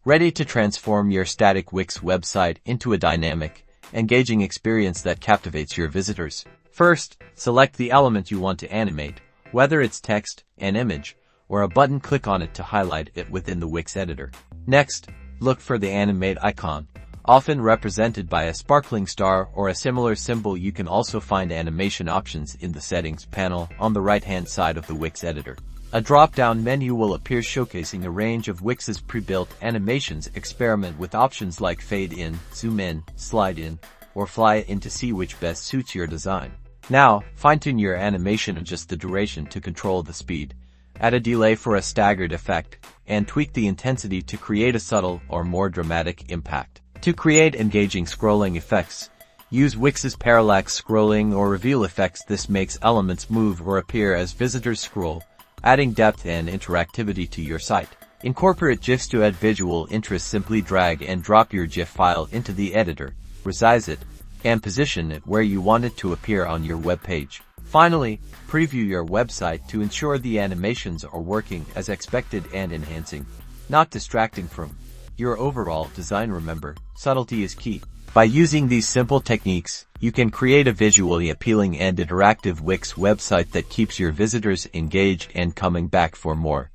Ready to transform your static Wix website into a dynamic, engaging experience that captivates your visitors. First, select the element you want to animate, whether it's text, an image, or a button. Click on it to highlight it within the Wix editor. Next, look for the Animate icon, often represented by a sparkling star or a similar symbol. You can also find animation options in the Settings panel on the right-hand side of the Wix editor. A drop-down menu will appear showcasing a range of Wix's pre-built animations. Experiment with options like fade in, zoom in, slide in, or fly in to see which best suits your design. Now, fine-tune your animation. Adjust the duration to control the speed, add a delay for a staggered effect, and tweak the intensity to create a subtle or more dramatic impact. To create engaging scrolling effects, use Wix's parallax scrolling or reveal effects. This makes elements move or appear as visitors scroll, adding depth and interactivity to your site. Incorporate GIFs to add visual interest. Simply drag and drop your GIF file into the editor, resize it, and position it where you want it to appear on your web page. Finally, preview your website to ensure the animations are working as expected and enhancing, not distracting from your overall design. Remember, subtlety is key. By using these simple techniques, you can create a visually appealing and interactive Wix website that keeps your visitors engaged and coming back for more.